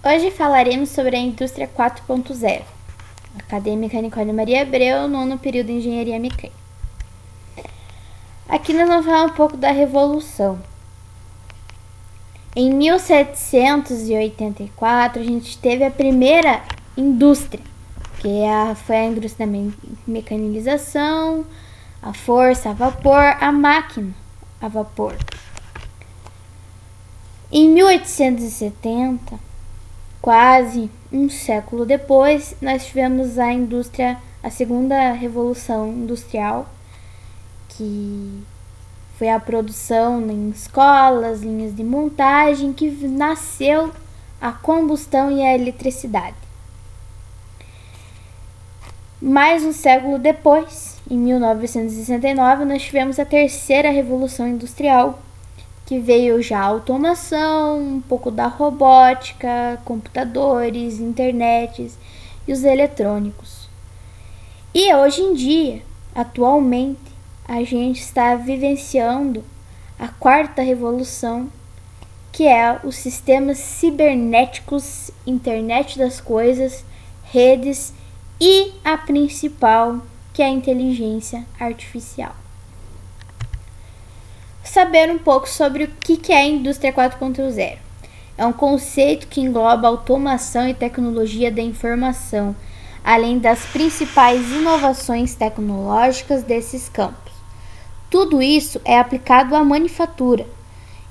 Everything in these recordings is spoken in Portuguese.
Hoje falaremos sobre a indústria 4.0. Acadêmica Nicole Maria Abreu, nono período de Engenharia Mecânica. Aqui nós vamos falar um pouco da Revolução. Em 1784, a gente teve a primeira indústria, que foi a indústria da mecanização, a força a vapor, a máquina a vapor. Em 1870, quase um século depois, nós tivemos a segunda revolução industrial, que foi a produção em escolas, linhas de montagem, que nasceu a combustão e a eletricidade. Mais um século depois, em 1969, nós tivemos a terceira revolução industrial, que veio já a automação, um pouco da robótica, computadores, internets e os eletrônicos. E hoje em dia, atualmente, a gente está vivenciando a quarta revolução, que é os sistemas cibernéticos, internet das coisas, redes e a principal, que é a inteligência artificial. Saber um pouco sobre o que é a indústria 4.0. É um conceito que engloba automação e tecnologia da informação, além das principais inovações tecnológicas desses campos. Tudo isso é aplicado à manufatura,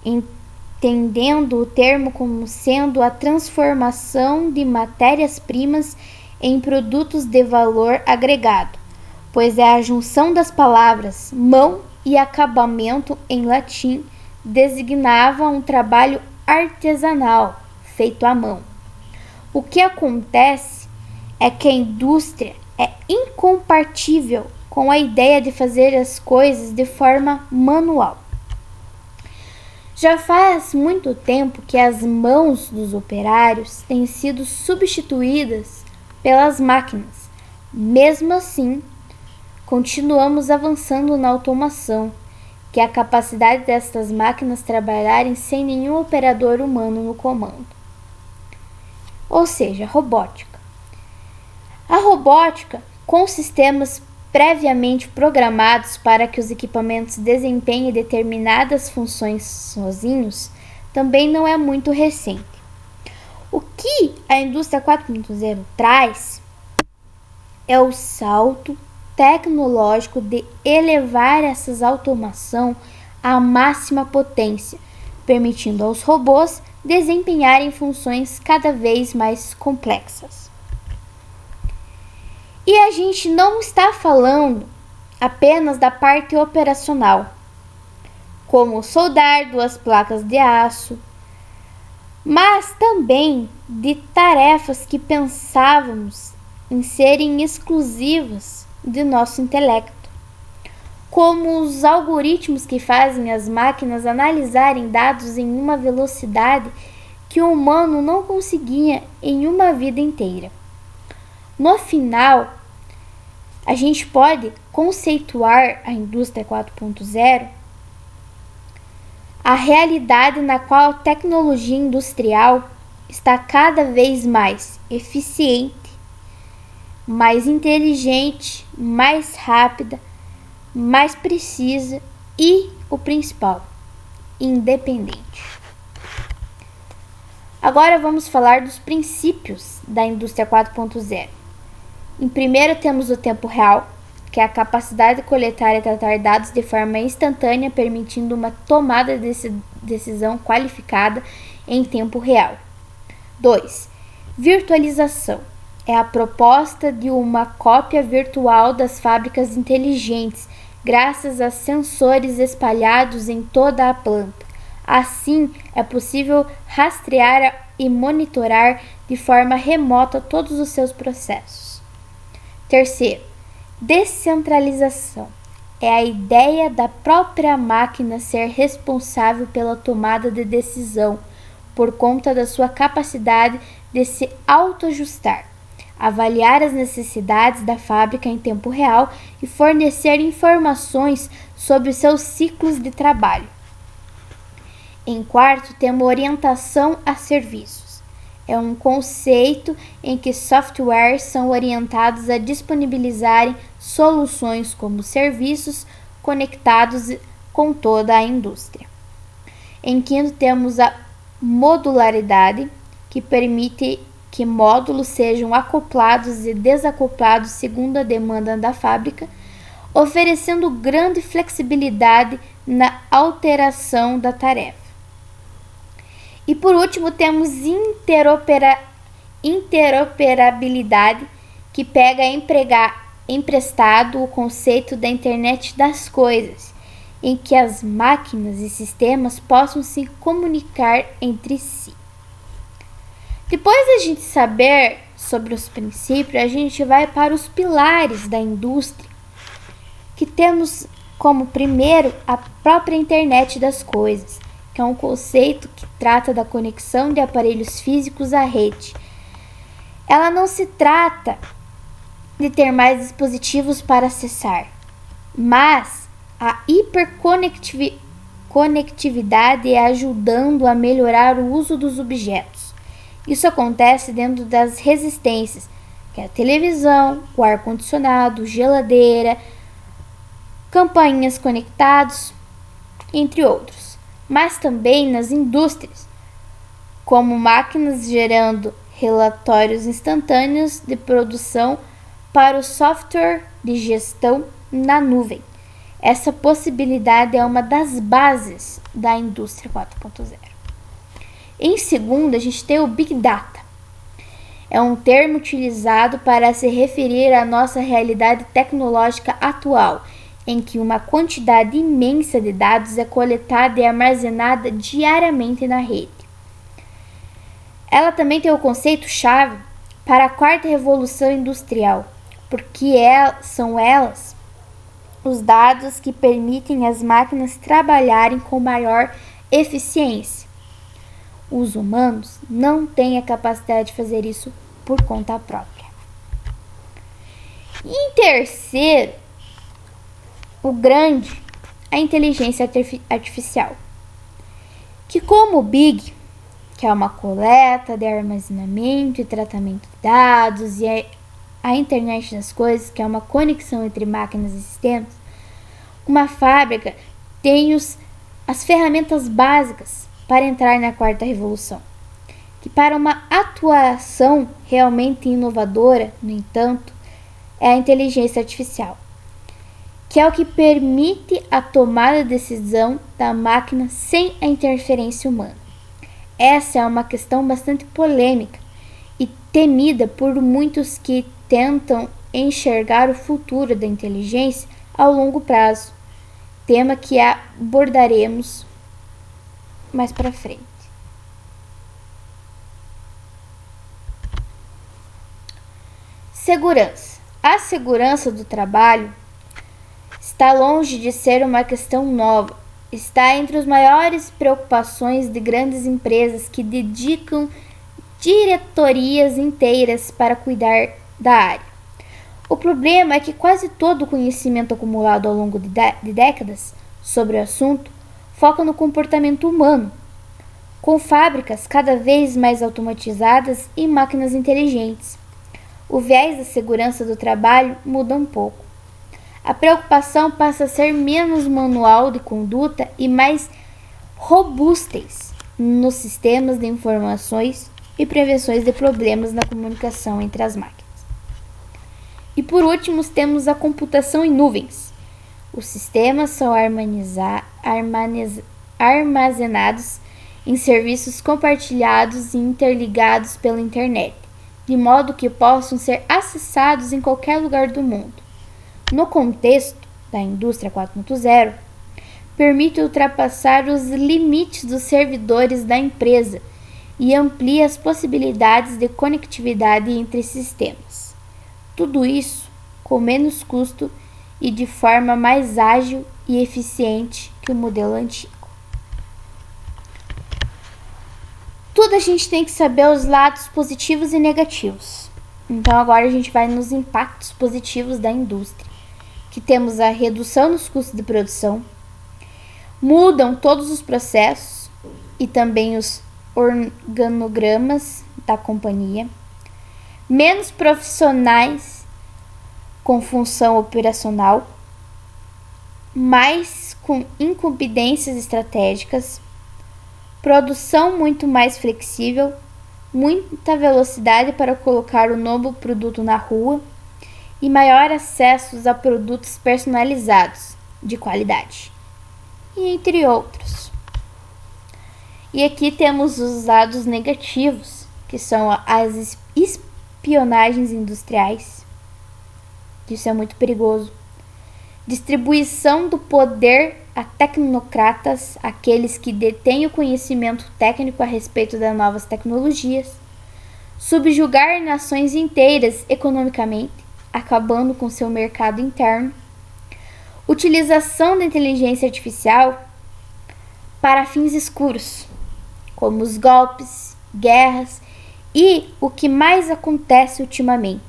entendendo o termo como sendo a transformação de matérias-primas em produtos de valor agregado, pois é a junção das palavras mão e acabamento em latim designava um trabalho artesanal feito à mão. O que acontece é que a indústria é incompatível com a ideia de fazer as coisas de forma manual. Já faz muito tempo que as mãos dos operários têm sido substituídas pelas máquinas. Mesmo assim, continuamos avançando na automação, que é a capacidade destas máquinas trabalharem sem nenhum operador humano no comando. Ou seja, robótica. A robótica, com sistemas previamente programados para que os equipamentos desempenhem determinadas funções sozinhos, também não é muito recente. O que a indústria 4.0 traz é o salto tecnológico de elevar essas automação à máxima potência, permitindo aos robôs desempenharem funções cada vez mais complexas. E a gente não está falando apenas da parte operacional, como soldar duas placas de aço, mas também de tarefas que pensávamos em serem exclusivas de nosso intelecto, como os algoritmos que fazem as máquinas analisarem dados em uma velocidade que o humano não conseguia em uma vida inteira. No final, a gente pode conceituar a indústria 4.0 a realidade na qual a tecnologia industrial está cada vez mais eficiente, mais inteligente, mais rápida, mais precisa e, o principal, independente. Agora vamos falar dos princípios da indústria 4.0. Em primeiro temos o tempo real, que é a capacidade de coletar e tratar dados de forma instantânea, permitindo uma tomada de decisão qualificada em tempo real. 2. Virtualização. É a proposta de uma cópia virtual das fábricas inteligentes, graças a sensores espalhados em toda a planta. Assim, é possível rastrear e monitorar de forma remota todos os seus processos. Terceiro, descentralização. É a ideia da própria máquina ser responsável pela tomada de decisão, por conta da sua capacidade de se autoajustar, avaliar as necessidades da fábrica em tempo real e fornecer informações sobre os seus ciclos de trabalho. Em quarto, temos orientação a serviços. é um conceito em que softwares são orientados a disponibilizarem soluções como serviços conectados com toda a indústria. Em quinto, temos a modularidade, que permite que módulos sejam acoplados e desacoplados segundo a demanda da fábrica, oferecendo grande flexibilidade na alteração da tarefa. E por último, temos interoperabilidade, que pega emprestado o conceito da internet das coisas, em que as máquinas e sistemas possam se comunicar entre si. Depois de a gente saber sobre os princípios, a gente vai para os pilares da indústria, que temos como primeiro a própria internet das coisas, que é um conceito que trata da conexão de aparelhos físicos à rede. Ela não se trata de ter mais dispositivos para acessar, mas a hiperconectividade é ajudando a melhorar o uso dos objetos. Isso acontece dentro das resistências, que é a televisão, o ar-condicionado, geladeira, campainhas conectados, entre outros. Mas também nas indústrias, como máquinas gerando relatórios instantâneos de produção para o software de gestão na nuvem. Essa possibilidade é uma das bases da indústria 4.0. Em segundo, a gente tem o Big Data. É um termo utilizado para se referir à nossa realidade tecnológica atual, em que uma quantidade imensa de dados é coletada e armazenada diariamente na rede. Ela também tem o conceito-chave para a quarta revolução industrial, porque são elas os dados que permitem as máquinas trabalharem com maior eficiência. Os humanos não têm a capacidade de fazer isso por conta própria. E em terceiro, a inteligência artificial, que como o Big, que é uma coleta de armazenamento e tratamento de dados, e a internet das coisas, que é uma conexão entre máquinas e sistemas, uma fábrica tem as ferramentas básicas para entrar na quarta revolução, que para uma atuação realmente inovadora, no entanto, é a inteligência artificial, que é o que permite a tomada de decisão da máquina sem a interferência humana. Essa é uma questão bastante polêmica e temida por muitos que tentam enxergar o futuro da inteligência ao longo prazo, tema que abordaremos mais para frente. Segurança. A segurança do trabalho está longe de ser uma questão nova. Está entre as maiores preocupações de grandes empresas que dedicam diretorias inteiras para cuidar da área. O problema é que quase todo o conhecimento acumulado ao longo de décadas sobre o assunto foca no comportamento humano, com fábricas cada vez mais automatizadas e máquinas inteligentes. O viés da segurança do trabalho muda um pouco. A preocupação passa a ser menos manual de conduta e mais robustas nos sistemas de informações e prevenções de problemas na comunicação entre as máquinas. E por último, temos a computação em nuvens. Os sistemas são armazenados em serviços compartilhados e interligados pela internet, de modo que possam ser acessados em qualquer lugar do mundo. No contexto da indústria 4.0, permite ultrapassar os limites dos servidores da empresa e amplia as possibilidades de conectividade entre sistemas. Tudo isso com menos custo e de forma mais ágil e eficiente que o modelo antigo. Tudo a gente tem que saber os lados positivos e negativos. Então agora a gente vai nos impactos positivos da indústria, que temos a redução nos custos de produção, mudam todos os processos e também os organogramas da companhia, menos profissionais com função operacional, mais com incumbências estratégicas, produção muito mais flexível, muita velocidade para colocar o novo produto na rua e maior acesso a produtos personalizados de qualidade, e entre outros. E aqui temos os lados negativos, que são as espionagens industriais. Isso é muito perigoso. Distribuição do poder a tecnocratas, aqueles que detêm o conhecimento técnico a respeito das novas tecnologias. Subjugar nações inteiras economicamente, acabando com seu mercado interno. Utilização da inteligência artificial para fins escuros, como os golpes, guerras e o que mais acontece ultimamente,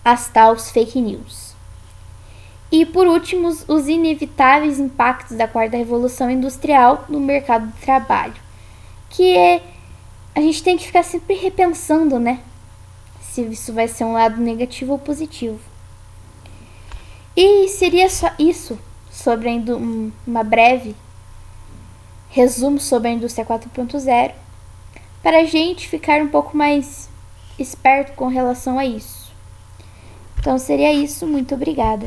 as tais fake news. E por último, os inevitáveis impactos da quarta revolução industrial no mercado de trabalho, que a gente tem que ficar sempre repensando, né? Se isso vai ser um lado negativo ou positivo. E seria só isso sobre uma breve resumo sobre a indústria 4.0, para a gente ficar um pouco mais esperto com relação a isso. Então seria isso, muito obrigada.